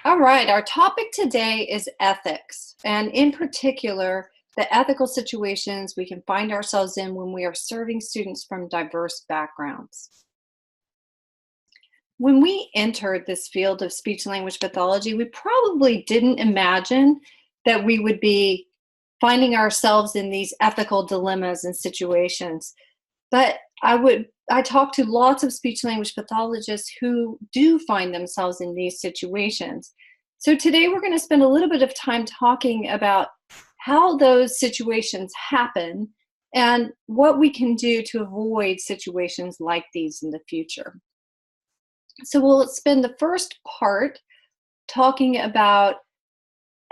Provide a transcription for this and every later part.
All right, our topic today is ethics, and in particular, the ethical situations we can find ourselves in when we are serving students from diverse backgrounds. When we entered this field of speech language pathology, we probably didn't imagine that we would be finding ourselves in these ethical dilemmas and situations. But I talk to lots of speech language pathologists who do find themselves in these situations. So today we're going to spend a little bit of time talking about how those situations happen and what we can do to avoid situations like these in the future. So we'll spend the first part talking about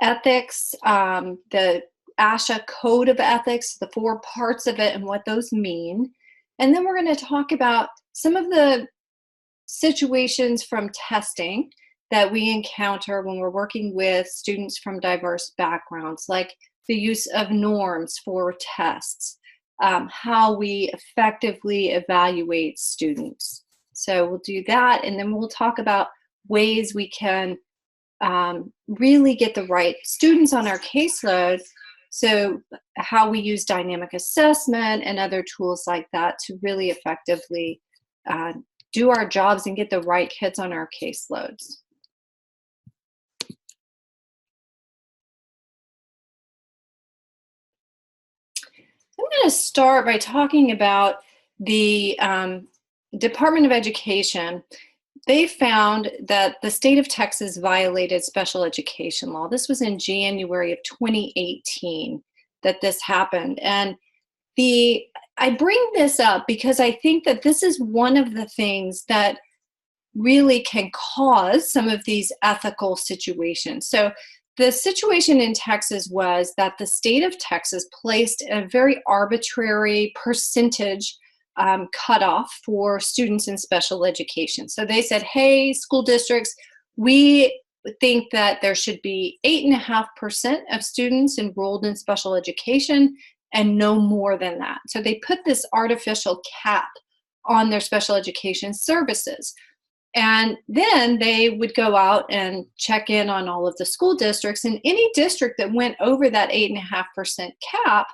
ethics, the ASHA Code of Ethics, the 4 parts of it and what those mean. And then we're going to talk about some of the situations from testing that we encounter when we're working with students from diverse backgrounds, like the use of norms for tests, how we effectively evaluate students. So we'll do that, and then we'll talk about ways we can really get the right students on our caseload. So how we use dynamic assessment and other tools like that to really effectively do our jobs and get the right kids on our caseloads. I'm going to start by talking about the Department of Education. They found that the state of Texas violated special education law. This was in January of 2018 that this happened. And I bring this up because I think that this is one of the things that really can cause some of these ethical situations. So the situation in Texas was that the state of Texas placed a very arbitrary percentage cutoff for students in special education. So they said, hey, school districts, we think that there should be 8.5% of students enrolled in special education and no more than that. So they put this artificial cap on their special education services. And then they would go out and check in on all of the school districts, and any district that went over that 8.5% cap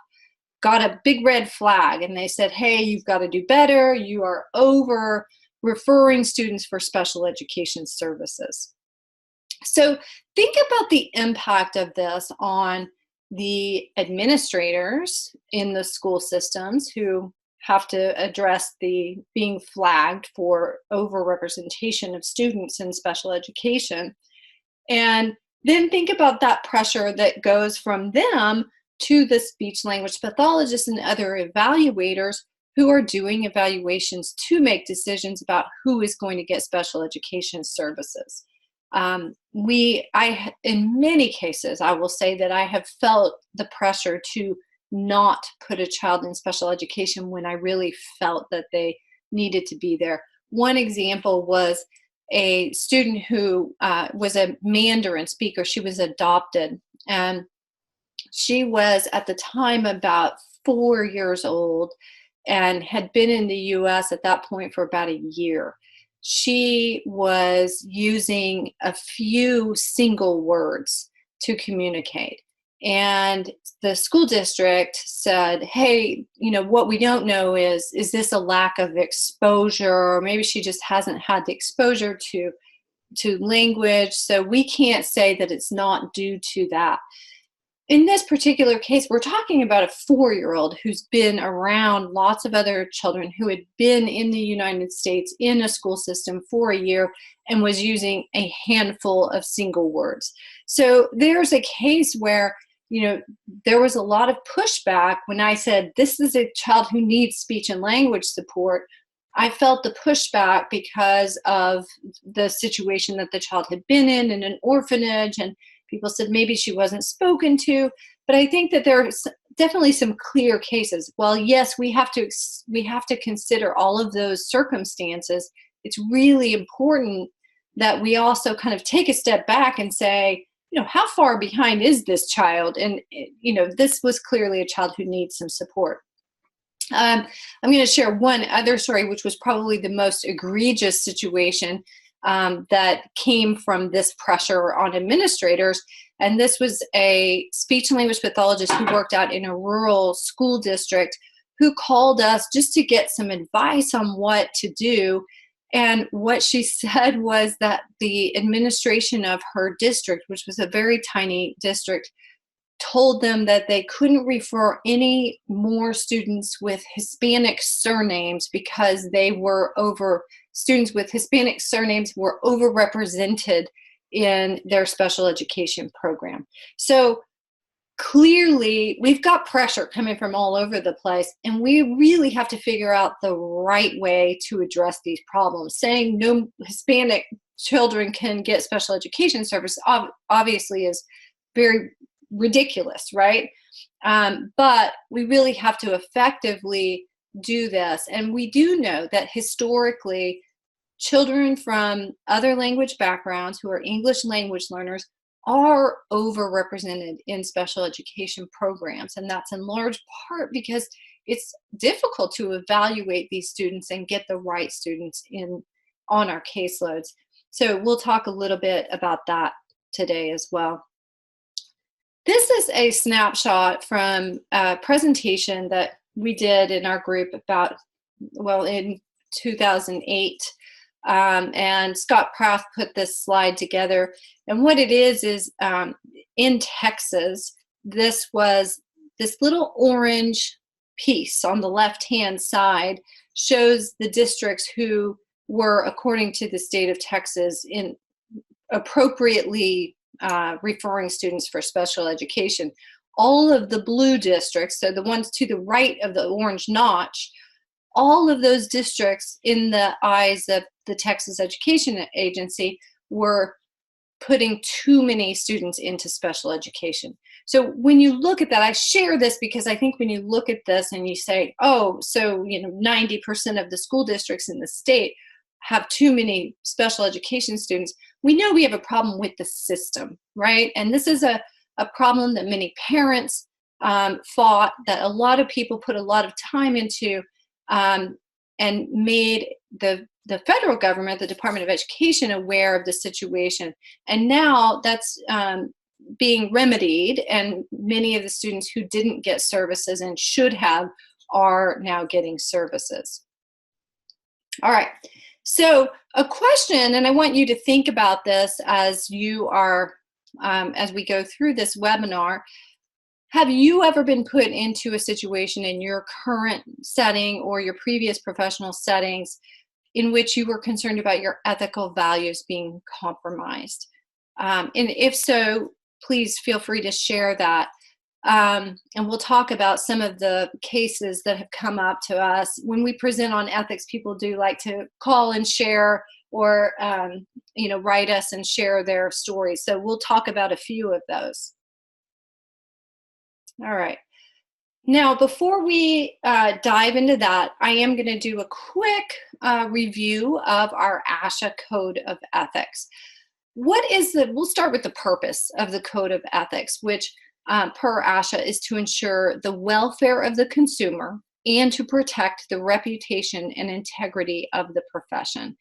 got a big red flag, and they said, hey, you've got to do better. You are over referring students for special education services. So think about the impact of this on the administrators in the school systems who have to address the being flagged for overrepresentation of students in special education. And then think about that pressure that goes from them to the speech language pathologists and other evaluators who are doing evaluations to make decisions about who is going to get special education services. In many cases, I will say that I have felt the pressure to not put a child in special education when I really felt that they needed to be there. One example was a student who was a Mandarin speaker. She was adopted, and she was at the time about 4 years old and had been in the US at that point for about a year. She was using a few single words to communicate. And the school district said, hey, what we don't know is this a lack of exposure, or maybe she just hasn't had the exposure to language, so we can't say that it's not due to that. In this particular case, we're talking about a 4-year-old who's been around lots of other children who had been in the United States in a school system for a year and was using a handful of single words. So there's a case where there was a lot of pushback when I said, this is a child who needs speech and language support. I felt the pushback because of the situation that the child had been in an orphanage, and people said maybe she wasn't spoken to. But I think that there's definitely some clear cases. Well, yes, we have to consider all of those circumstances. It's really important that we also kind of take a step back and say, how far behind is this child? And, this was clearly a child who needs some support. I'm going to share one other story, which was probably the most egregious situation. that came from this pressure on administrators. And this was a speech and language pathologist who worked out in a rural school district who called us just to get some advice on what to do. And what she said was that the administration of her district, which was a very tiny district, told them that they couldn't refer any more students with Hispanic surnames because students with Hispanic surnames were overrepresented in their special education program. So clearly, we've got pressure coming from all over the place, and we really have to figure out the right way to address these problems. Saying no Hispanic children can get special education service obviously is very ridiculous, right? But we really have to effectively do this. And we do know that historically, children from other language backgrounds who are English language learners are overrepresented in special education programs. And that's in large part because it's difficult to evaluate these students and get the right students on our caseloads. So we'll talk a little bit about that today as well. This is a snapshot from a presentation that we did in our group in 2008. And Scott Prath put this slide together. And what it is in Texas, this little orange piece on the left-hand side shows the districts who were, according to the state of Texas, in appropriately referring students for special education. All of the blue districts, so the ones to the right of the orange notch, all of those districts in the eyes of the Texas Education Agency were putting too many students into special education. So when you look at that, I share this because I think when you look at this and you say, oh, so 90% of the school districts in the state have too many special education students, we know we have a problem with the system, right? And this is a problem that many parents fought, that a lot of people put a lot of time into, and made the federal government, the Department of Education, aware of the situation. And now that's being remedied, and many of the students who didn't get services and should have are now getting services. All right. So a question, and I want you to think about this as you are, as we go through this webinar. Have you ever been put into a situation in your current setting or your previous professional settings in which you were concerned about your ethical values being compromised? And if so, please feel free to share that. And we'll talk about some of the cases that have come up to us. When we present on ethics, people do like to call and share or write us and share their stories. So we'll talk about a few of those. All right. Now, before we dive into that, I am going to do a quick review of our ASHA Code of Ethics. We'll start with the purpose of the Code of Ethics, which per ASHA is to ensure the welfare of the consumer and to protect the reputation and integrity of the profession.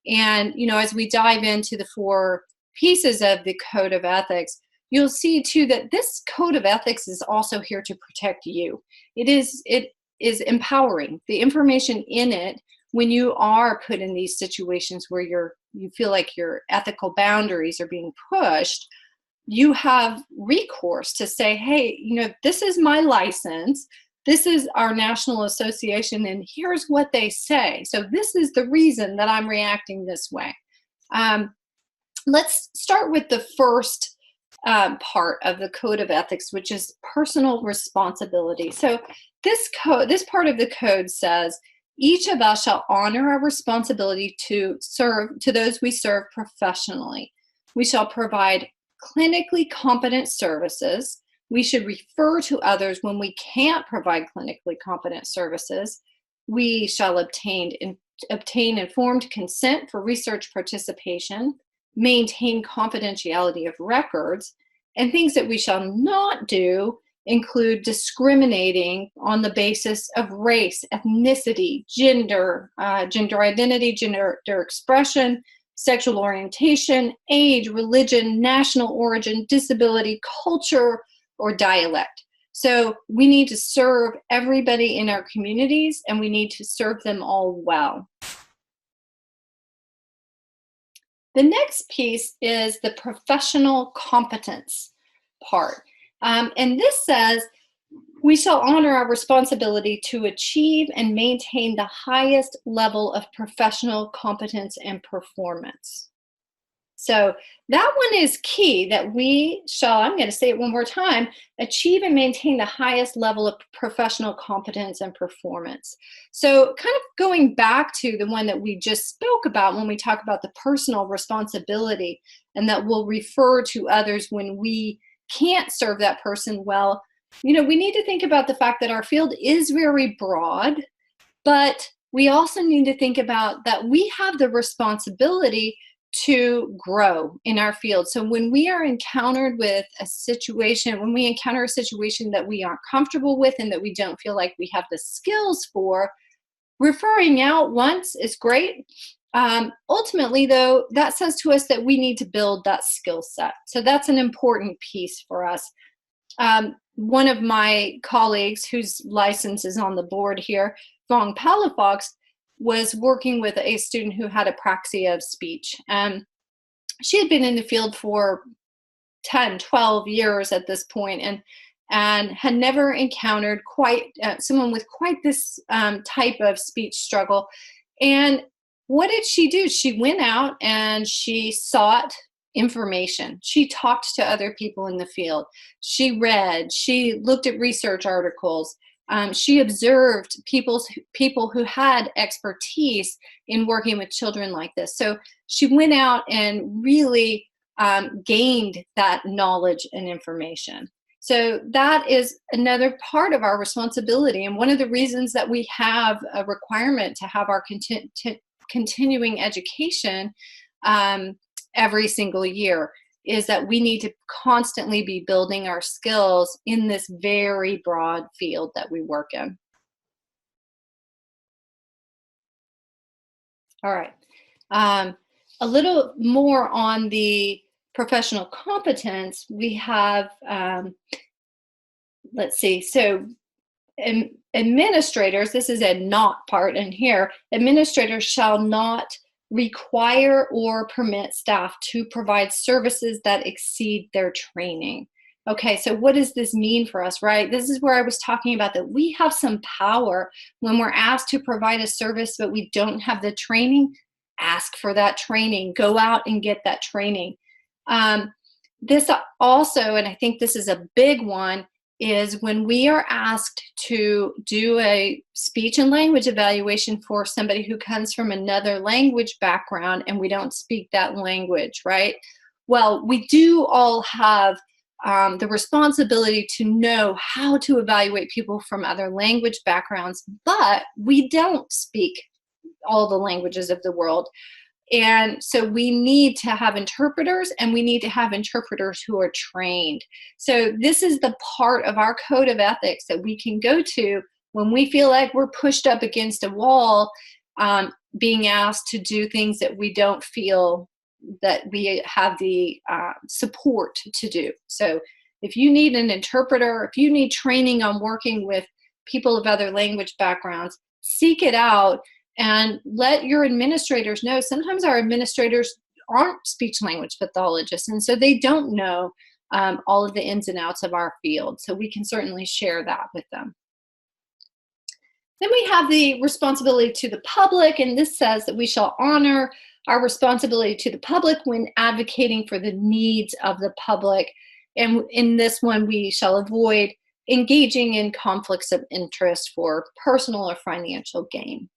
And, as we dive into the 4 pieces of the Code of Ethics, you'll see too that this Code of Ethics is also here to protect you. It is empowering. The information in it, when you are put in these situations where you feel like your ethical boundaries are being pushed, you have recourse to say, hey, this is my license, this is our national association, and here's what they say. So this is the reason that I'm reacting this way. Let's start with the first part of the Code of Ethics, which is personal responsibility. So this part of the code says, each of us shall honor our responsibility to those we serve professionally. We shall provide clinically competent services. We should refer to others when we can't provide clinically competent services. We shall obtain informed consent for research participation, maintain confidentiality of records, and things that we shall not do include discriminating on the basis of race, ethnicity, gender identity, gender expression, sexual orientation, age, religion, national origin, disability, culture, or dialect. So we need to serve everybody in our communities, and we need to serve them all well. The next piece is the professional competence part. And this says, we shall honor our responsibility to achieve and maintain the highest level of professional competence and performance. So that one is key, that we shall, I'm going to say it one more time, achieve and maintain the highest level of professional competence and performance. So kind of going back to the one that we just spoke about when we talk about the personal responsibility, and that we'll refer to others when we can't serve that person well. You know, we need to think about the fact that our field is very broad, but we also need to think about that we have the responsibility to grow in our field. So when we are encountered with a situation, when we encounter a situation that we aren't comfortable with and that we don't feel like we have the skills for, referring out once is great. Ultimately, though, that says to us that we need to build that skill set. So that's an important piece for us. One of my colleagues, whose license is on the board here, Vong Palafox, was working with a student who had apraxia of speech. She had been in the field for 10, 12 years at this point, and had never encountered quite someone with quite this type of speech struggle. And what did she do? She went out and she sought information. She talked to other people in the field. She read, she looked at research articles. She observed people who had expertise in working with children like this. So she went out and really gained that knowledge and information. So that is another part of our responsibility. And one of the reasons that we have a requirement to have our continuing education every single year is that we need to constantly be building our skills in this very broad field that we work in. All right. A little more on the professional competence. We have, let's see, so administrators, this is a not part in here, administrators shall not require or permit staff to provide services that exceed their training. Okay, so what does this mean for us, right? This is where I was talking about that we have some power when we're asked to provide a service but we don't have the training. Ask for that training. Go out and get that training. This also, and I think this is a big one, is when we are asked to do a speech and language evaluation for somebody who comes from another language background and we don't speak that language, right? Well, we do all have the responsibility to know how to evaluate people from other language backgrounds, but we don't speak all the languages of the world. And so we need to have interpreters, and we need to have interpreters who are trained. So this is the part of our code of ethics that we can go to when we feel like we're pushed up against a wall, being asked to do things that we don't feel that we have the support to do. So if you need an interpreter, if you need training on working with people of other language backgrounds, seek it out. And let your administrators know. Sometimes our administrators aren't speech language pathologists, and so they don't know all of the ins and outs of our field. So we can certainly share that with them. Then we have the responsibility to the public, and this says that we shall honor our responsibility to the public when advocating for the needs of the public. And in this one, we shall avoid engaging in conflicts of interest for personal or financial gain.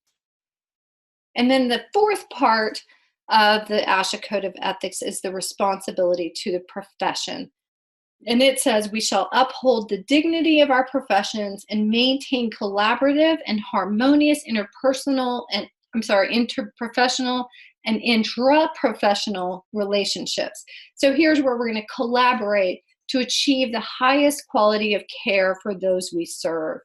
And then the fourth part of the ASHA Code of Ethics is the responsibility to the profession. And it says we shall uphold the dignity of our professions and maintain collaborative and harmonious interprofessional and intraprofessional relationships. So here's where we're going to collaborate to achieve the highest quality of care for those we serve.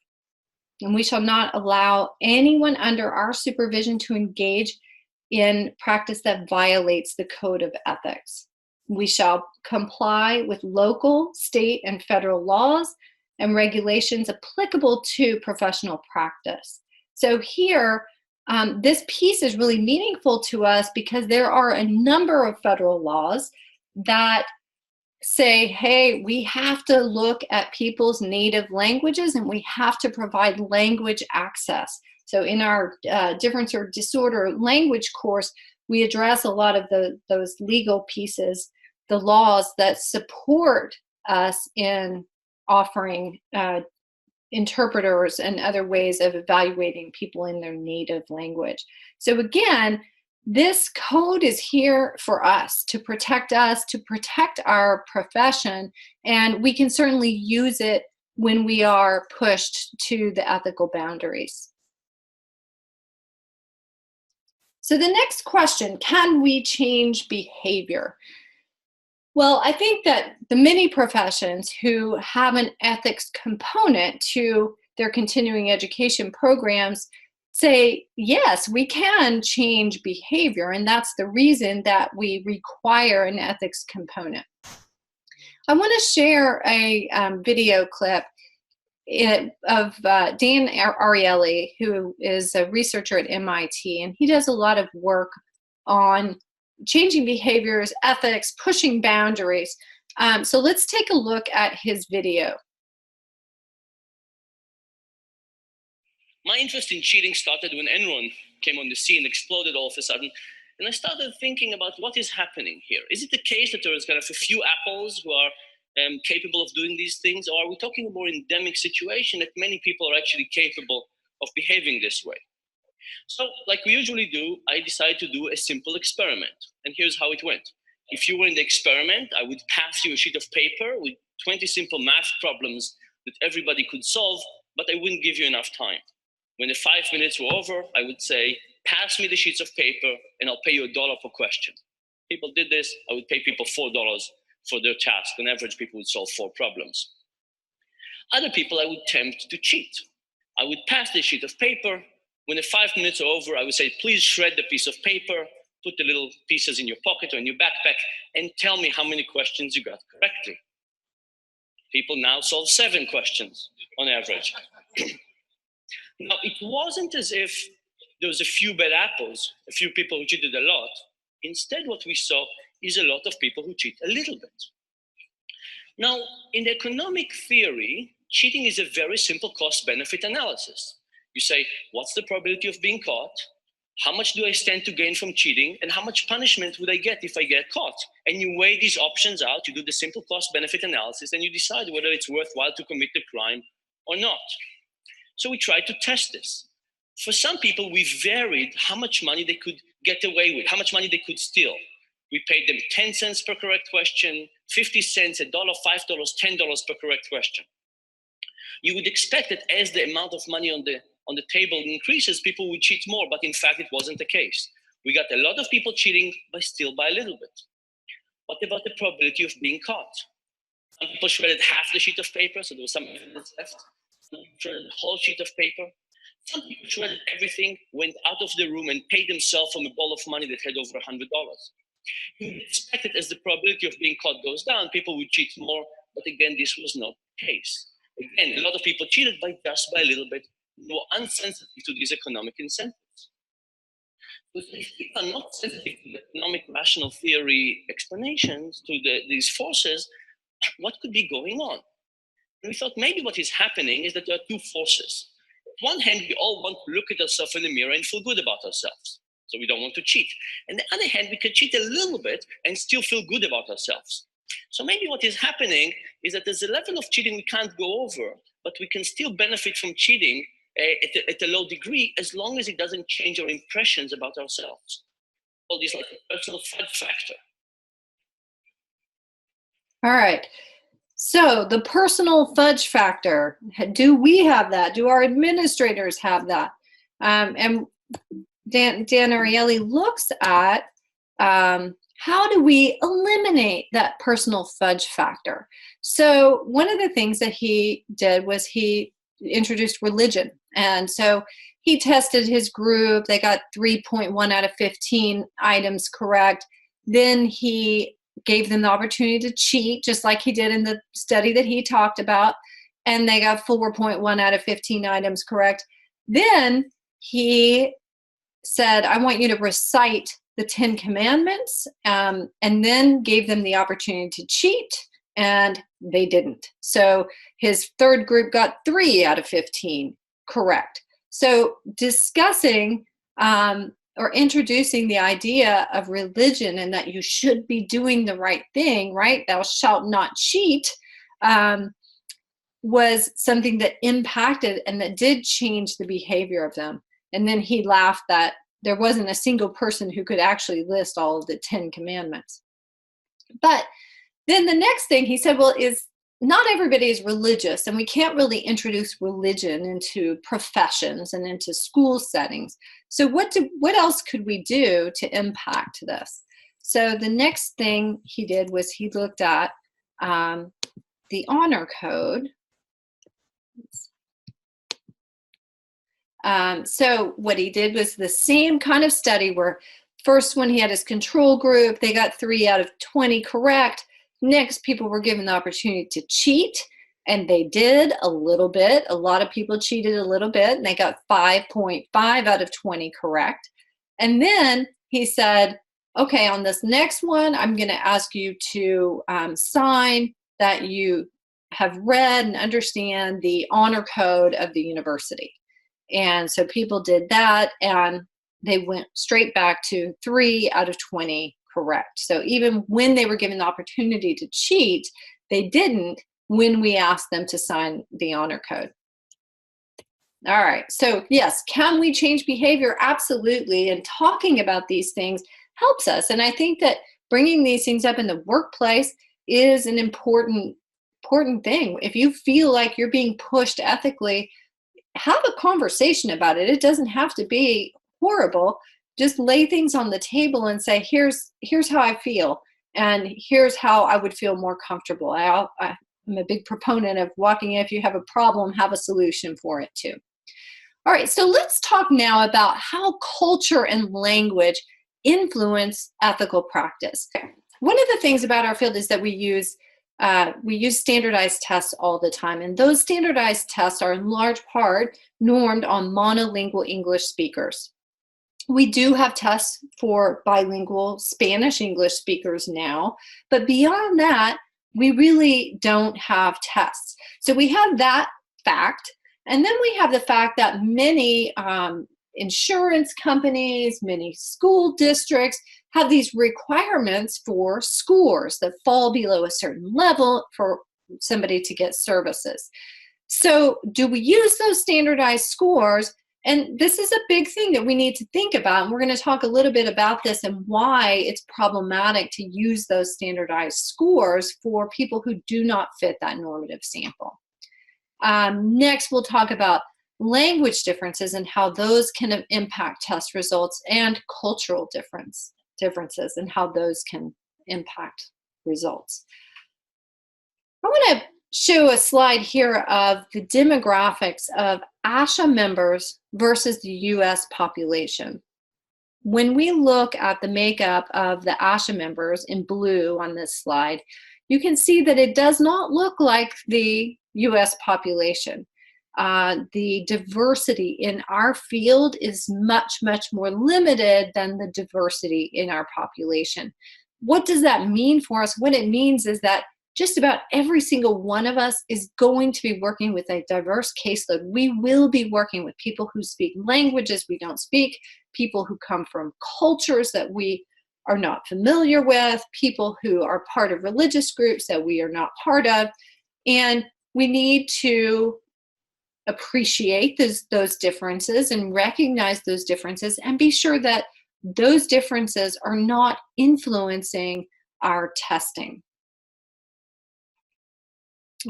And we shall not allow anyone under our supervision to engage in practice that violates the Code of Ethics. We shall comply with local, state, and federal laws and regulations applicable to professional practice. So here, this piece is really meaningful to us because there are a number of federal laws that say, hey, we have to look at people's native languages and we have to provide language access. So in our difference or disorder language course, we address a lot of those legal pieces, the laws that support us in offering interpreters and other ways of evaluating people in their native language. So again, this code is here for us, to protect our profession, and we can certainly use it when we are pushed to the ethical boundaries. So the next question, can we change behavior? Well, I think that the many professions who have an ethics component to their continuing education programs say, yes, we can change behavior, and that's the reason that we require an ethics component. I want to share a video clip of Dan Ariely, who is a researcher at MIT, and he does a lot of work on changing behaviors, ethics, pushing boundaries. So let's take a look at his video. My interest in cheating started when Enron came on the scene, exploded all of a sudden. And I started thinking about what is happening here. Is it the case that there is kind of a few apples who are capable of doing these things? Or are we talking a more endemic situation that many people are actually capable of behaving this way? So like we usually do, I decided to do a simple experiment. And here's how it went. If you were in the experiment, I would pass you a sheet of paper with 20 simple math problems that everybody could solve, but I wouldn't give you enough time. When the 5 minutes were over, I would say, pass me the sheets of paper and I'll pay you $1 per question. People did this. I would pay people $4 for their task. On average, people would solve 4 problems. Other people I would tempt to cheat. I would pass the sheet of paper. When the 5 minutes are over, I would say, please shred the piece of paper, put the little pieces in your pocket or in your backpack, and tell me how many questions you got correctly. People now solve 7 questions on average. Now, it wasn't as if there was a few bad apples, a few people who cheated a lot. Instead, what we saw is a lot of people who cheat a little bit. Now, in the economic theory, cheating is a very simple cost-benefit analysis. You say, what's the probability of being caught? How much do I stand to gain from cheating? And how much punishment would I get if I get caught? And you weigh these options out, you do the simple cost-benefit analysis, and you decide whether it's worthwhile to commit the crime or not. So we tried to test this. For some people, we varied how much money they could get away with, how much money they could steal. We paid them 10 cents per correct question, 50 cents, $1, $5, $10 per correct question. You would expect that as the amount of money on the table increases, people would cheat more, but in fact, it wasn't the case. We got a lot of people cheating, but still by a little bit. What about the probability of being caught? Some people shredded half the sheet of paper, so there was some evidence left. Some people shredded the whole sheet of paper. Some people shredded everything, went out of the room and paid themselves from a ball of money that had over $100. You would expect that as the probability of being caught goes down, people would cheat more, but again, this was not the case. Again, a lot of people cheated just by a little bit. They were unsensitive to these economic incentives. But if people are not sensitive to the economic rational theory explanations to these forces, what could be going on? And we thought maybe what is happening is that there are 2 forces. On one hand, we all want to look at ourselves in the mirror and feel good about ourselves. So we don't want to cheat. On the other hand, we could cheat a little bit and still feel good about ourselves. So maybe what is happening is that there's a level of cheating we can't go over, but we can still benefit from cheating at a low degree as long as it doesn't change our impressions about ourselves. All these like a personal fudge factor. All right. So the personal fudge factor, do we have that? Do our administrators have that? And Dan Ariely looks at how do we eliminate that personal fudge factor? So one of the things that he did was he introduced religion. And so he tested his group. They got 3.1 out of 15 items correct. Then he gave them the opportunity to cheat, just like he did in the study that he talked about, and they got 4.1 out of 15 items correct. Then he said, I want you to recite the 10 commandments, and then gave them the opportunity to cheat, and they didn't. So his third group got 3 out of 15 correct. So discussing or introducing the idea of religion and that you should be doing the right thing, right? Thou shalt not cheat, was something that impacted and that did change the behavior of them. And then he laughed that there wasn't a single person who could actually list all of the 10 commandments. But then the next thing he said, well, is not everybody is religious, and we can't really introduce religion into professions and into school settings. So what else could we do to impact this? So the next thing he did was he looked at the honor code. So what he did was the same kind of study where first when he had his control group, they got 3 out of 20 correct. Next, people were given the opportunity to cheat, and they did a little bit. A lot of people cheated a little bit, and they got 5.5 out of 20 correct. And then he said, okay, on this next one, I'm going to ask you to sign that you have read and understand the honor code of the university. And so people did that, and they went straight back to 3 out of 20 correct. So even when they were given the opportunity to cheat, they didn't when we asked them to sign the honor code. All right, so yes, can we change behavior? Absolutely, and talking about these things helps us. And I think that bringing these things up in the workplace is an important thing. If you feel like you're being pushed ethically, have a conversation about it. It doesn't have to be horrible. Just lay things on the table and say, here's how I feel, and here's how I would feel more comfortable. I'm a big proponent of walking in. If you have a problem, have a solution for it too. All right, so let's talk now about how culture and language influence ethical practice. One of the things about our field is that we use standardized tests all the time, and those standardized tests are in large part normed on monolingual English speakers. We do have tests for bilingual Spanish-English speakers now, but beyond that, we really don't have tests. So we have that fact, and then we have the fact that many insurance companies, many school districts have these requirements for scores that fall below a certain level for somebody to get services. So do we use those standardized scores? And this is a big thing that we need to think about. And we're going to talk a little bit about this and why it's problematic to use those standardized scores for people who do not fit that normative sample. Next, we'll talk about language differences and how those can impact test results, and cultural differences and how those can impact results. I want to show a slide here of the demographics of ASHA members versus the US population. When we look at the makeup of the ASHA members in blue on this slide, you can see that it does not look like the US population. The diversity in our field is much, much more limited than the diversity in our population. What does that mean for us? What it means is that just about every single one of us is going to be working with a diverse caseload. We will be working with people who speak languages we don't speak, people who come from cultures that we are not familiar with, people who are part of religious groups that we are not part of. And we need to appreciate those differences and recognize those differences and be sure that those differences are not influencing our testing.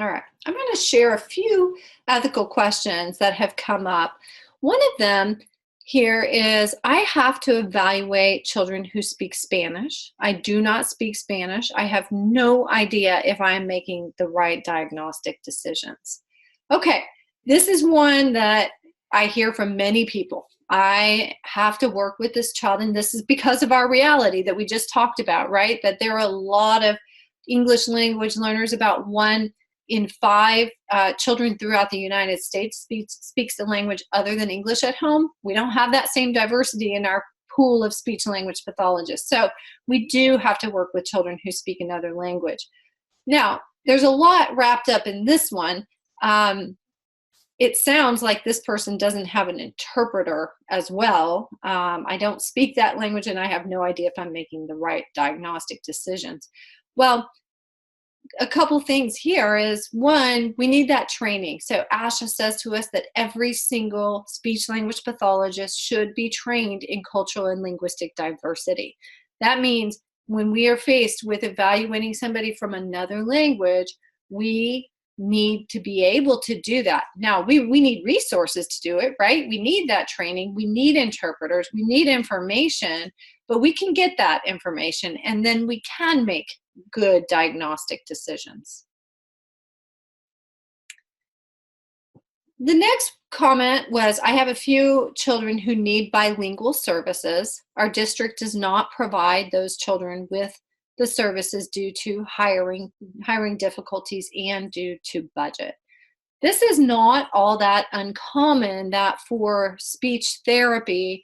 All right, I'm going to share a few ethical questions that have come up. One of them here is, I have to evaluate children who speak Spanish. I do not speak Spanish. I have no idea if I'm making the right diagnostic decisions. Okay, this is one that I hear from many people, I have to work with this child, and this is because of our reality that we just talked about, right? That there are a lot of English language learners. About 1 in 5 children throughout the United States speaks the language other than English at home. We don't have that same diversity in our pool of speech language pathologists. So we do have to work with children who speak another language. Now, there's a lot wrapped up in this one. It sounds like this person doesn't have an interpreter as well. I don't speak that language, and I have no idea if I'm making the right diagnostic decisions. Well, a couple things here is, one, we need that training. So ASHA says to us that every single speech language pathologist should be trained in cultural and linguistic diversity. That means when we are faced with evaluating somebody from another language, we need to be able to do that. Now, we need resources to do it, right? We need that training. We need interpreters. We need information, but we can get that information, and then we can make good diagnostic decisions. The next comment was, I have a few children who need bilingual services. Our district does not provide those children with the services due to hiring difficulties and due to budget. This is not all that uncommon, that for speech therapy,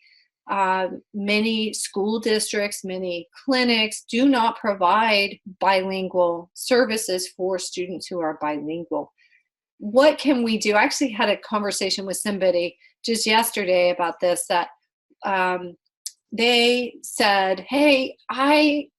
many school districts, many clinics do not provide bilingual services for students who are bilingual. What can we do? I actually had a conversation with somebody just yesterday about this, that they said, hey, I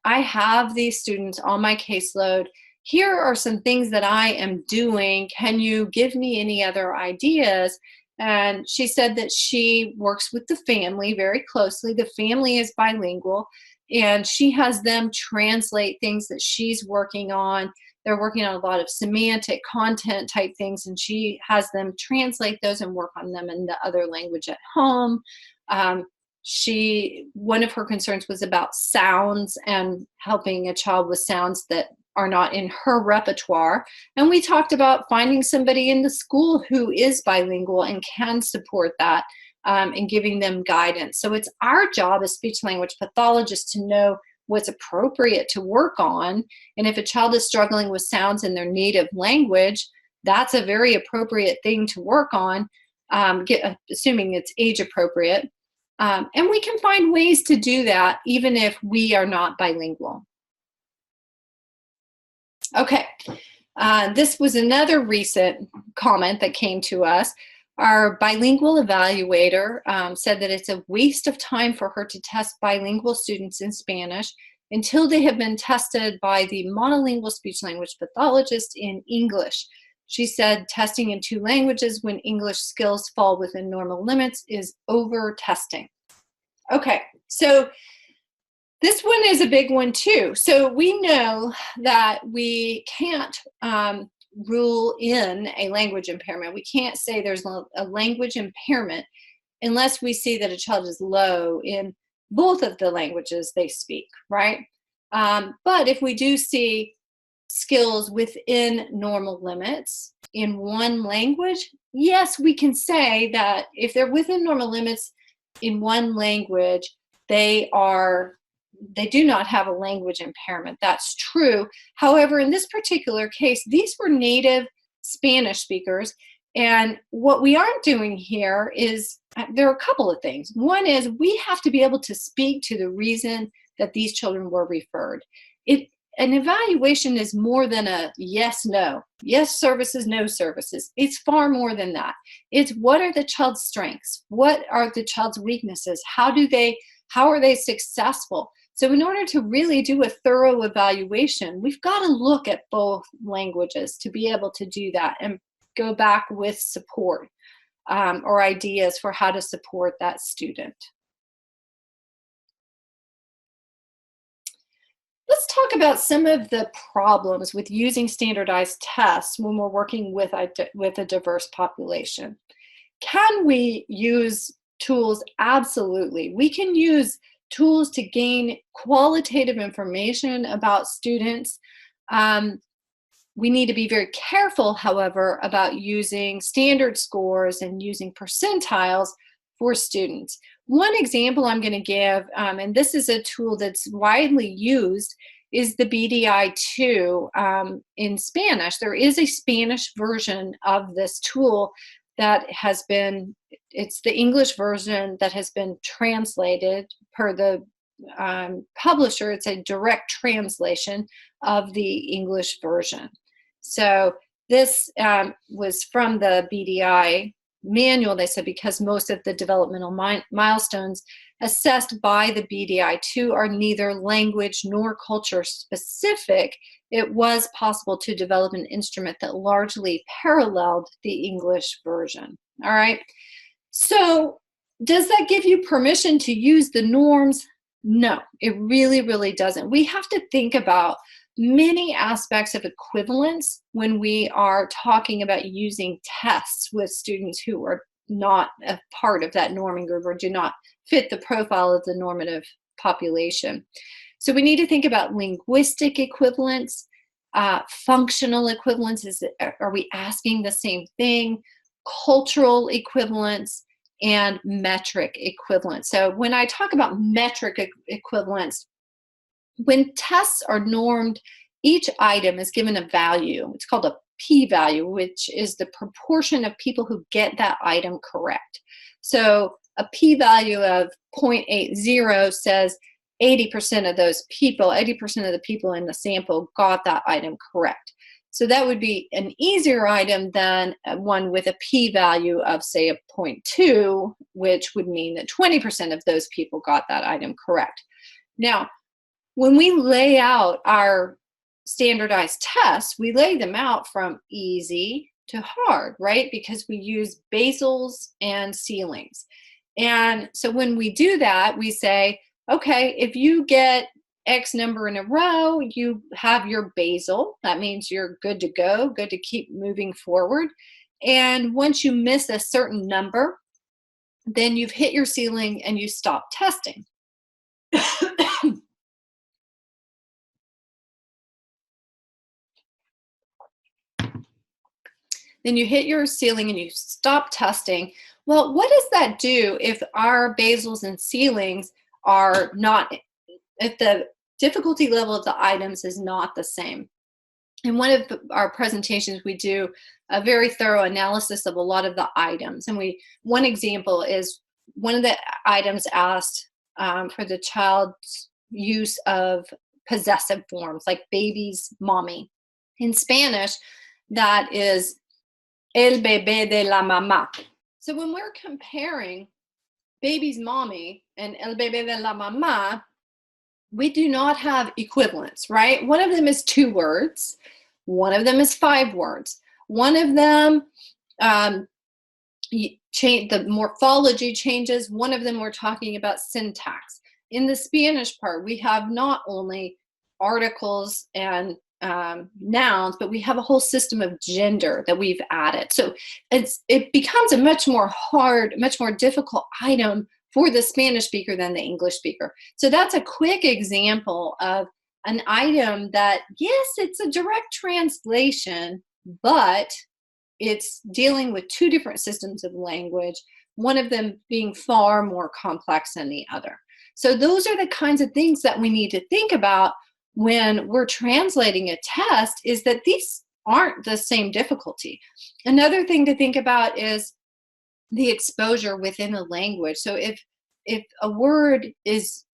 have these students on my caseload. Here are some things that I am doing. Can you give me any other ideas? And she said that she works with the family very closely. The family is bilingual, and she has them translate things that she's working on. They're working on a lot of semantic content type things, and she has them translate those and work on them in the other language at home. One of her concerns was about sounds and helping a child with sounds that are not in her repertoire. And we talked about finding somebody in the school who is bilingual and can support that, and giving them guidance. So it's our job as speech language pathologists to know what's appropriate to work on. And if a child is struggling with sounds in their native language, that's a very appropriate thing to work on, assuming it's age appropriate. And we can find ways to do that even if we are not bilingual. Okay, this was another recent comment that came to us. Our bilingual evaluator said that it's a waste of time for her to test bilingual students in Spanish until they have been tested by the monolingual speech language pathologist in English. She said testing in 2 languages when English skills fall within normal limits is over-testing. Okay, so this one is a big one too. So we know that we can't rule in a language impairment. We can't say there's a language impairment unless we see that a child is low in both of the languages they speak, right? But if we do see skills within normal limits in one language, yes, we can say that if they're within normal limits in one language, they do not have a language impairment. That's true. However, in this particular case, these were native Spanish speakers. And what we aren't doing here is, there are a couple of things. One is we have to be able to speak to the reason that these children were referred. An evaluation is more than a yes, no. Yes services, no services. It's far more than that. It's what are the child's strengths? What are the child's weaknesses? How are they successful? So in order to really do a thorough evaluation, we've got to look at both languages to be able to do that and go back with support or ideas for how to support that student. Let's talk about some of the problems with using standardized tests when we're working with a diverse population. Can we use tools? Absolutely. We can use tools to gain qualitative information about students. we need to be very careful, however, about using standard scores and using percentiles for students. One example I'm going to give, and this is a tool that's widely used, is the BDI-2 in Spanish. There is a Spanish version of this tool that has been, it's the English version that has been translated per the publisher. It's a direct translation of the English version. So this was from the BDI manual. They said because most of the developmental milestones assessed by the BDI-2 are neither language nor culture specific, it was possible to develop an instrument that largely paralleled the English version. All right. So does that give you permission to use the norms? No, it really, really doesn't. We have to think about many aspects of equivalence when we are talking about using tests with students who are not a part of that norming group or do not fit the profile of the normative population. So we need to think about linguistic equivalence, functional equivalence, are we asking the same thing, cultural equivalence, and metric equivalence. So when I talk about metric equivalence, when tests are normed, each item is given a value. It's called a p-value, which is the proportion of people who get that item correct. So a p-value of 0.80 says 80% of those people, 80% of the people in the sample got that item correct. So that would be an easier item than one with a p-value of, say, a 0.2, which would mean that 20% of those people got that item correct. Now, when we lay out our standardized tests, we lay them out from easy to hard, right? Because we use basals and ceilings. And so when we do that, we say, okay, if you get X number in a row, you have your basal. That means you're good to go, good to keep moving forward. And once you miss a certain number, then you've hit your ceiling and you stop testing. Then you hit your ceiling and you stop testing. Well, what does that do if our basals and ceilings are not, if the difficulty level of the items is not the same? In one of our presentations, we do a very thorough analysis of a lot of the items. And one example is one of the items asked for the child's use of possessive forms, like baby's mommy. In Spanish, that is el bebé de la mamá. So when we're comparing baby's mommy and el bebé de la mamá, we do not have equivalence, right? One of them is 2 words. One of them is 5 words. One of them, the morphology changes. One of them, we're talking about syntax. In the Spanish part, we have not only articles and nouns, but we have a whole system of gender that we've added. So it becomes a much more difficult item for the Spanish speaker than the English speaker. So that's a quick example of an item that, yes, it's a direct translation, but it's dealing with 2 different systems of language, one of them being far more complex than the other. So those are the kinds of things that we need to think about when we're translating a test, is that these aren't the same difficulty. Another thing to think about is the exposure within a language. So if a word is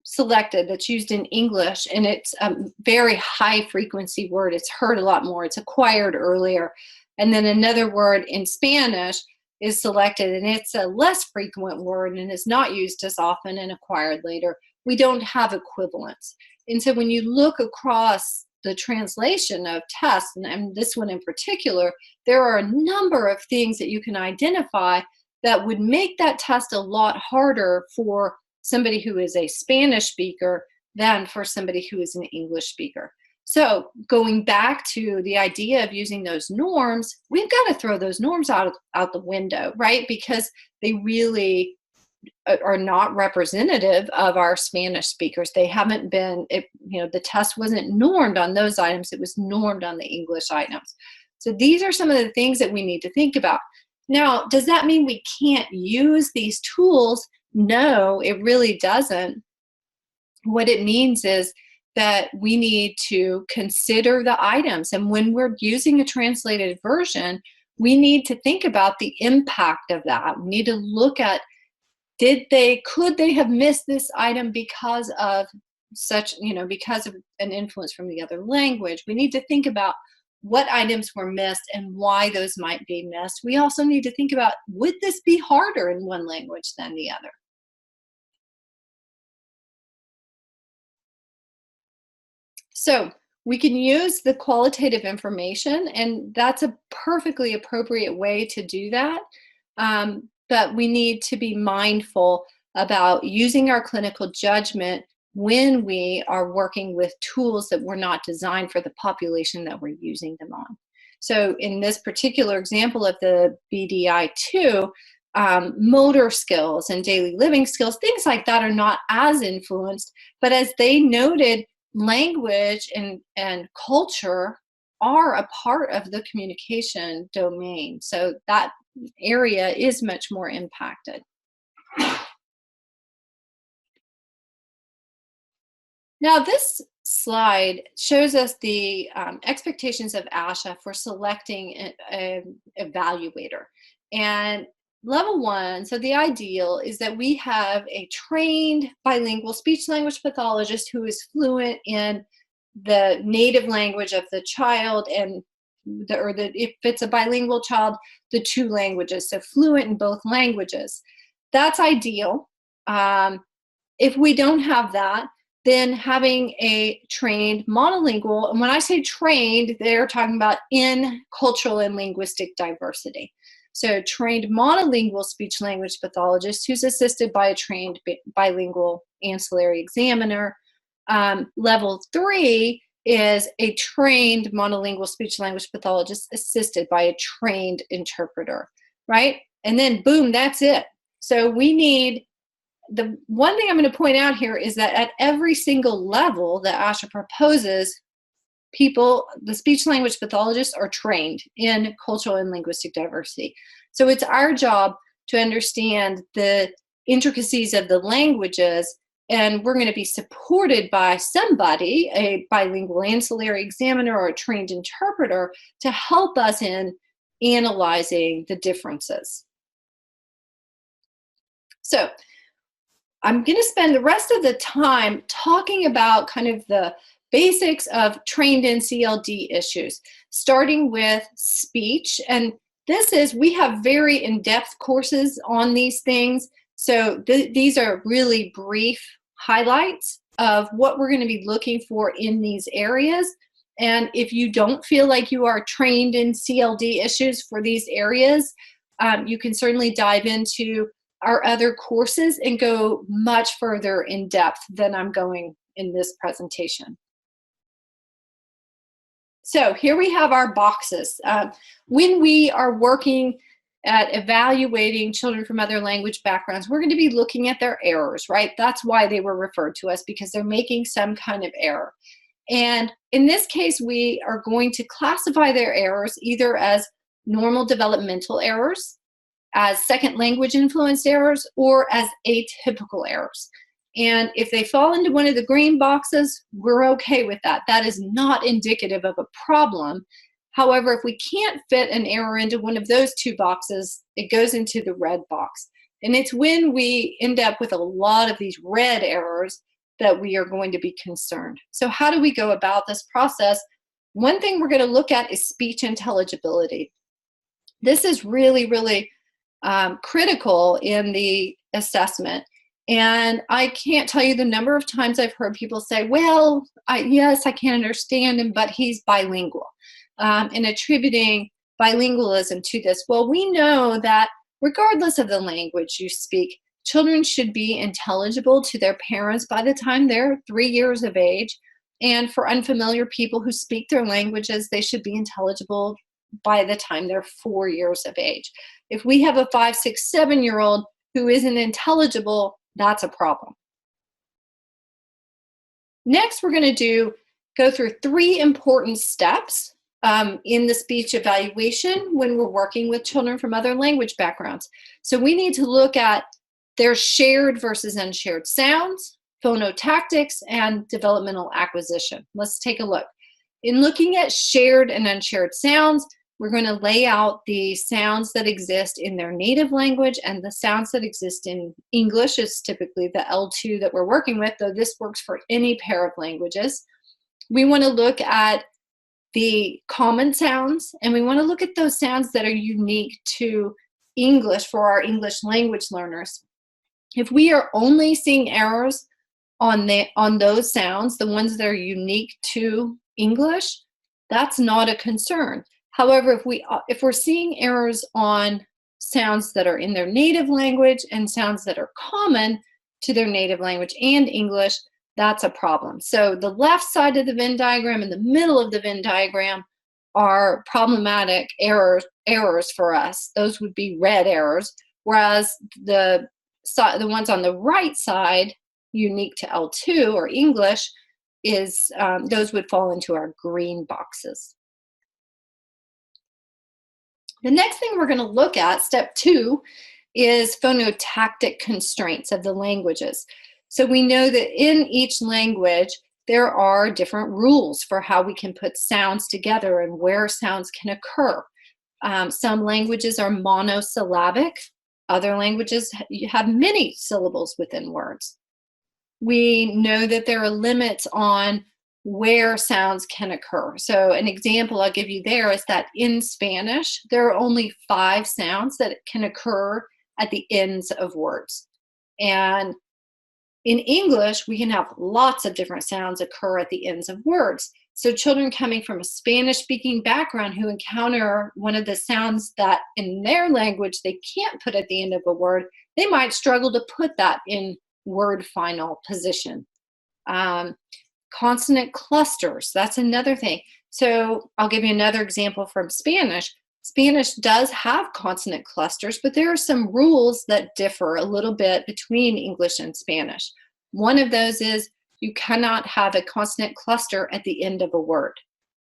selected that's used in English and it's a very high frequency word, it's heard a lot more, it's acquired earlier, and then another word in Spanish is selected and it's a less frequent word and is not used as often and acquired later, we don't have equivalence. And so when you look across the translation of tests, and this one in particular, there are a number of things that you can identify that would make that test a lot harder for somebody who is a Spanish speaker than for somebody who is an English speaker. So going back to the idea of using those norms, we've got to throw those norms out the window, right? Because they really are not representative of our Spanish speakers. They haven't been, the test wasn't normed on those items. It was normed on the English items. So these are some of the things that we need to think about. Now, does that mean we can't use these tools? No, it really doesn't. What it means is that we need to consider the items. And when we're using a translated version, we need to think about the impact of that. We need to look at, could they have missed this item because of because of an influence from the other language? We need to think about what items were missed and why those might be missed. We also need to think about, would this be harder in one language than the other? So we can use the qualitative information, and that's a perfectly appropriate way to do that. But we need to be mindful about using our clinical judgment when we are working with tools that were not designed for the population that we're using them on. So in this particular example of the BDI-2, motor skills and daily living skills, things like that are not as influenced, but as they noted, language and culture are a part of the communication domain. So that area is much more impacted. Now this slide shows us the expectations of ASHA for selecting an evaluator. And level 1, so the ideal is that we have a trained bilingual speech-language pathologist who is fluent in the native language of the child, and if it's a bilingual child, the 2 languages, so fluent in both languages. That's ideal. If we don't have that, then having a trained monolingual, and when I say trained, they're talking about in cultural and linguistic diversity. So trained monolingual speech-language pathologist who's assisted by a trained bilingual ancillary examiner. Level 3 is a trained monolingual speech-language pathologist assisted by a trained interpreter, right? And then boom, that's it. So we need, the one thing I'm going to point out here is that at every single level that ASHA proposes, the speech-language pathologists are trained in cultural and linguistic diversity. So it's our job to understand the intricacies of the languages, and we're going to be supported by somebody, a bilingual ancillary examiner or a trained interpreter, to help us in analyzing the differences. So I'm going to spend the rest of the time talking about kind of the basics of trained in CLD issues, starting with speech. And we have very in-depth courses on these things. So these are really brief highlights of what we're going to be looking for in these areas. And if you don't feel like you are trained in CLD issues for these areas, you can certainly dive into our other courses and go much further in depth than I'm going in this presentation. So here we have our boxes. When we are working at evaluating children from other language backgrounds, we're going to be looking at their errors, right? That's why they were referred to us, because they're making some kind of error. And in this case, we are going to classify their errors either as normal developmental errors, as second language influenced errors, or as atypical errors. And if they fall into one of the green boxes, we're okay with that. That is not indicative of a problem. However, if we can't fit an error into one of those 2 boxes, it goes into the red box. And it's when we end up with a lot of these red errors that we are going to be concerned. So how do we go about this process? One thing we're going to look at is speech intelligibility. This is really, really critical in the assessment. And I can't tell you the number of times I've heard people say, well, yes, I can understand him, but he's bilingual, and attributing bilingualism to this. Well, we know that regardless of the language you speak, children should be intelligible to their parents by the time they're 3 years of age. And for unfamiliar people who speak their languages, they should be intelligible by the time they're 4 years of age. If we have a 5, 6, 7-year-old who isn't intelligible, that's a problem. Next, we're going to go through 3 important steps in the speech evaluation when we're working with children from other language backgrounds. So we need to look at their shared versus unshared sounds, phonotactics, and developmental acquisition. Let's take a look. In looking at shared and unshared sounds, we're going to lay out the sounds that exist in their native language and the sounds that exist in English is typically the L2 that we're working with, though this works for any pair of languages. We want to look at the common sounds, and we want to look at those sounds that are unique to English for our English language learners. If we are only seeing errors on those sounds, the ones that are unique to English, that's not a concern. However, if we're seeing errors on sounds that are in their native language and sounds that are common to their native language and English, that's a problem. So the left side of the Venn diagram and the middle of the Venn diagram are problematic errors for us. Those would be red errors, whereas the ones on the right side, unique to L2 or English, those would fall into our green boxes. The next thing we're going to look at, step 2, is phonotactic constraints of the languages. So we know that in each language, there are different rules for how we can put sounds together and where sounds can occur. Some languages are monosyllabic. Other languages have many syllables within words. We know that there are limits on where sounds can occur. So an example I'll give you there is that in Spanish, there are only 5 sounds that can occur at the ends of words. And in English, we can have lots of different sounds occur at the ends of words. So children coming from a Spanish-speaking background who encounter one of the sounds that in their language they can't put at the end of a word, they might struggle to put that in word final position. Consonant clusters, that's another thing. So I'll give you another example from Spanish. Spanish does have consonant clusters, but there are some rules that differ a little bit between English and Spanish. One of those is you cannot have a consonant cluster at the end of a word.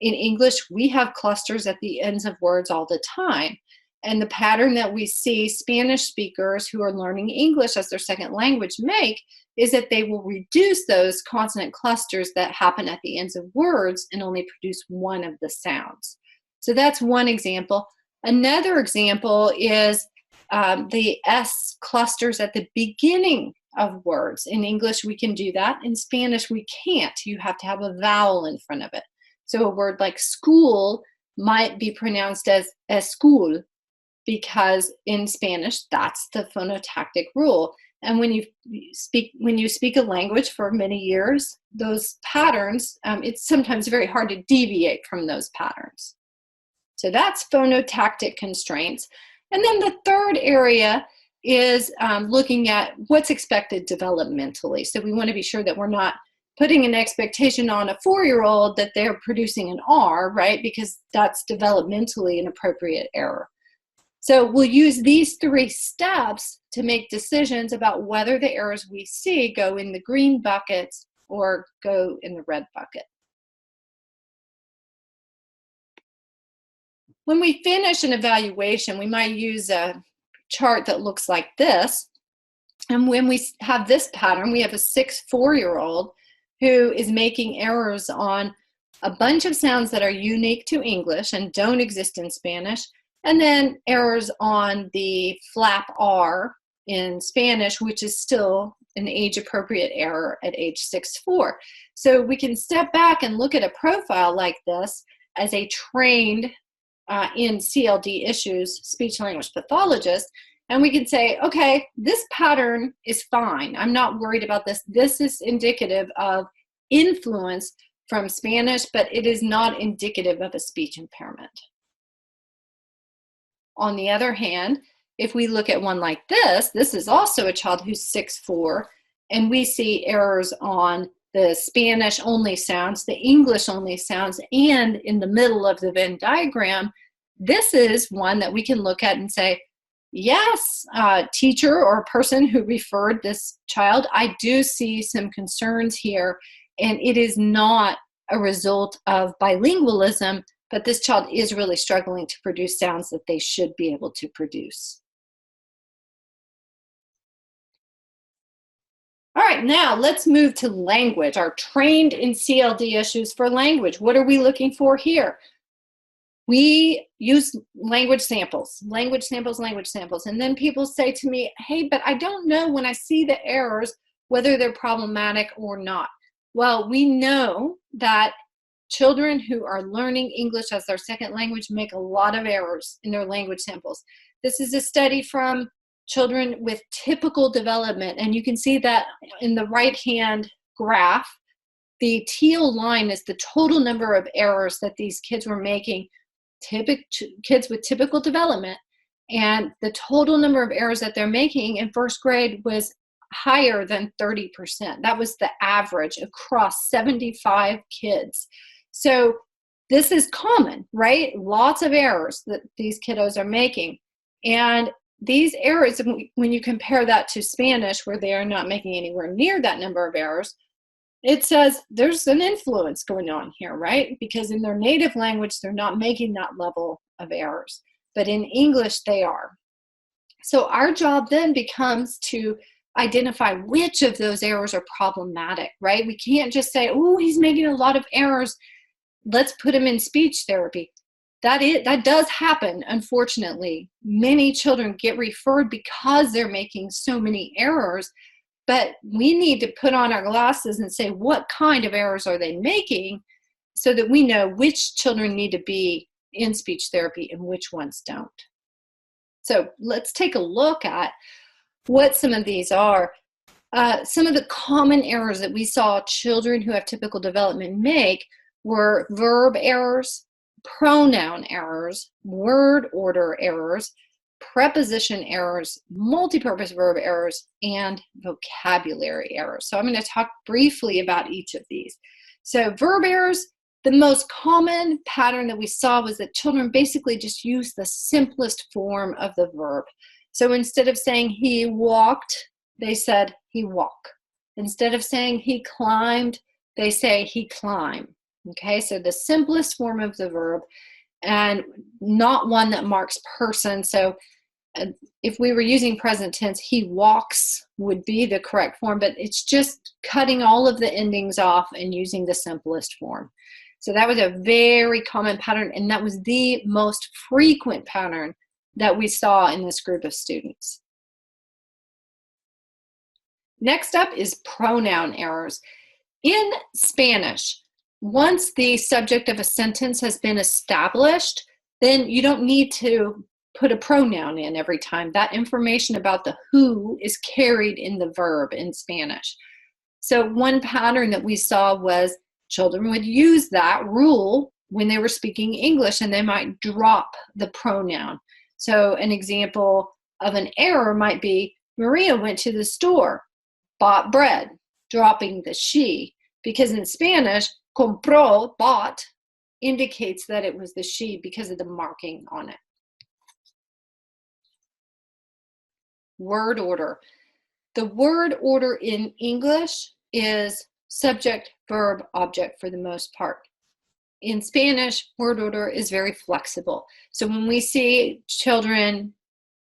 In English, we have clusters at the ends of words all the time. And the pattern that we see Spanish speakers who are learning English as their second language make is that they will reduce those consonant clusters that happen at the ends of words and only produce one of the sounds. So that's one example. Another example is the S clusters at the beginning of words. In English, we can do that. In Spanish, we can't. You have to have a vowel in front of it. So a word like school might be pronounced as escool, because in Spanish, that's the phonotactic rule. And when you speak a language for many years, those patterns, it's sometimes very hard to deviate from those patterns. So that's phonotactic constraints. And then the third area is looking at what's expected developmentally. So we want to be sure that we're not putting an expectation on a 4-year-old that they're producing an R, right? Because that's developmentally an appropriate error. So we'll use these 3 steps to make decisions about whether the errors we see go in the green buckets or go in the red bucket. When we finish an evaluation, we might use a chart that looks like this. And when we have this pattern, we have a 4-year-old who is making errors on a bunch of sounds that are unique to English and don't exist in Spanish, and then errors on the flap R in Spanish, which is still an age-appropriate error at age 6-4. So we can step back and look at a profile like this as a trained in CLD issues speech-language pathologist, and we can say, okay, this pattern is fine. I'm not worried about this. This is indicative of influence from Spanish, but it is not indicative of a speech impairment. On the other hand, if we look at one like this is also a child who's 6'4", and we see errors on the Spanish-only sounds, the English-only sounds, and in the middle of the Venn diagram. This is one that we can look at and say, Yes, teacher or person who referred this child, I do see some concerns here, and it is not a result of bilingualism, but this child is really struggling to produce sounds that they should be able to produce. All right, now let's move to language, our trained in CLD issues for language. What are we looking for here? We use language samples, language samples, language samples. And then people say to me, hey, but I don't know when I see the errors whether they're problematic or not. Well, we know that children who are learning English as their second language make a lot of errors in their language samples. This is a study from children with typical development, and you can see that in the right-hand graph. The teal line is the total number of errors that these kids were making, kids with typical development, and the total number of errors that they're making in first grade was higher than 30%. That was the average across 75 kids. So this is common, right? Lots of errors that these kiddos are making. And these errors, when you compare that to Spanish, where they are not making anywhere near that number of errors, it says there's an influence going on here, right? Because in their native language, they're not making that level of errors. But in English, they are. So our job then becomes to identify which of those errors are problematic, right? We can't just say, oh, he's making a lot of errors, let's put him in speech therapy. That does happen, unfortunately. Many children get referred because they're making so many errors, but we need to put on our glasses and say, what kind of errors are they making, so that we know which children need to be in speech therapy and which ones don't. So let's take a look at what some of these are. Some of the common errors that we saw children who have typical development make were verb errors, pronoun errors, word order errors, preposition errors, multipurpose verb errors, and vocabulary errors. So I'm going to talk briefly about each of these. So verb errors, the most common pattern that we saw was that children basically just used the simplest form of the verb. So instead of saying he walked, they said he walk. Instead of saying he climbed, they say he climb. Okay, so the simplest form of the verb, and not one that marks person. So if we were using present tense, he walks would be the correct form, but it's just cutting all of the endings off and using the simplest form. So that was a very common pattern, and that was the most frequent pattern that we saw in this group of students. Next up is pronoun errors. In Spanish, once the subject of a sentence has been established, then you don't need to put a pronoun in every time. That information about the who is carried in the verb in Spanish. So one pattern that we saw was children would use that rule when they were speaking English, and they might drop the pronoun. So an example of an error might be, Maria went to the store, bought bread, dropping the she, because in Spanish, compró, bought, indicates that it was the she because of the marking on it. Word order. The word order in English is subject, verb, object for the most part. In Spanish, word order is very flexible. So when we see children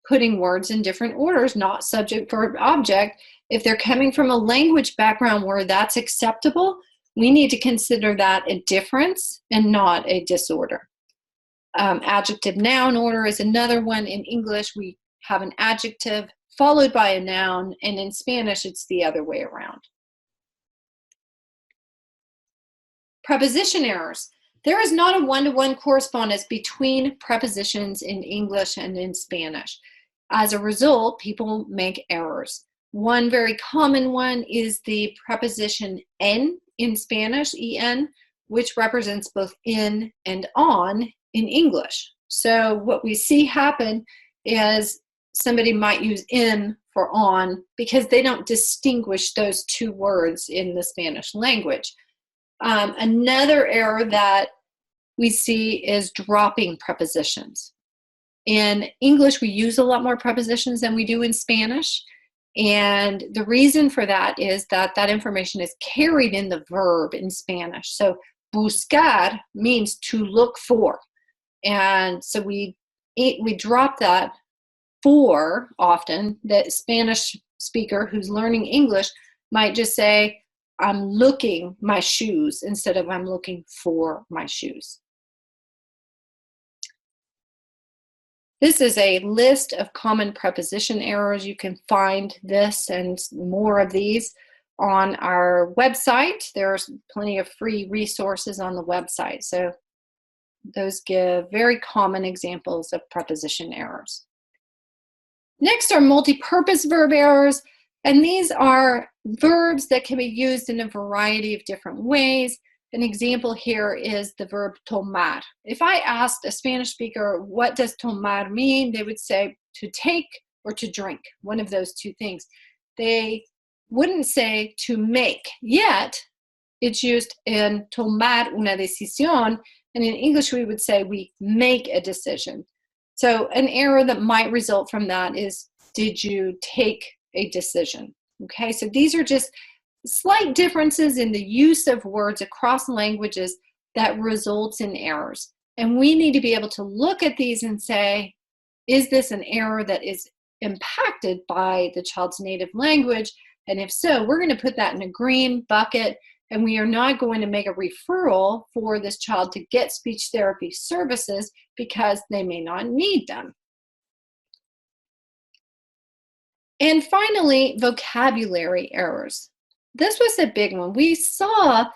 putting words in different orders, not subject, verb, object, if they're coming from a language background where that's acceptable, we need to consider that a difference and not a disorder. Adjective noun order is another one. In English, we have an adjective followed by a noun, and in Spanish, it's the other way around. Preposition errors. There is not a one-to-one correspondence between prepositions in English and in Spanish. As a result, people make errors. One very common one is the preposition en in Spanish, en, which represents both in and on in English. So what we see happen is somebody might use in for on because they don't distinguish those two words in the Spanish language. Another error that we see is dropping prepositions. In English, we use a lot more prepositions than we do in Spanish. And the reason for that is that that information is carried in the verb in Spanish. So buscar means to look for. And so we drop that for often. The Spanish speaker who's learning English might just say, I'm looking my shoes instead of I'm looking for my shoes. This is a list of common preposition errors. You can find this and more of these on our website. There's plenty of free resources on the website. So those give very common examples of preposition errors. Next are multi-purpose verb errors, and these are verbs that can be used in a variety of different ways. An example here is the verb tomar. If I asked a Spanish speaker, what does tomar mean? They would say to take or to drink, one of those two things. They wouldn't say to make, yet it's used in tomar una decisión, and in English we would say we make a decision. So an error that might result from that is, did you take a decision? Okay, so these are just slight differences in the use of words across languages that results in errors. And we need to be able to look at these and say, is this an error that is impacted by the child's native language? And if so, we're going to put that in a green bucket, and we are not going to make a referral for this child to get speech therapy services because they may not need them. And finally, vocabulary errors. This was a big one. We saw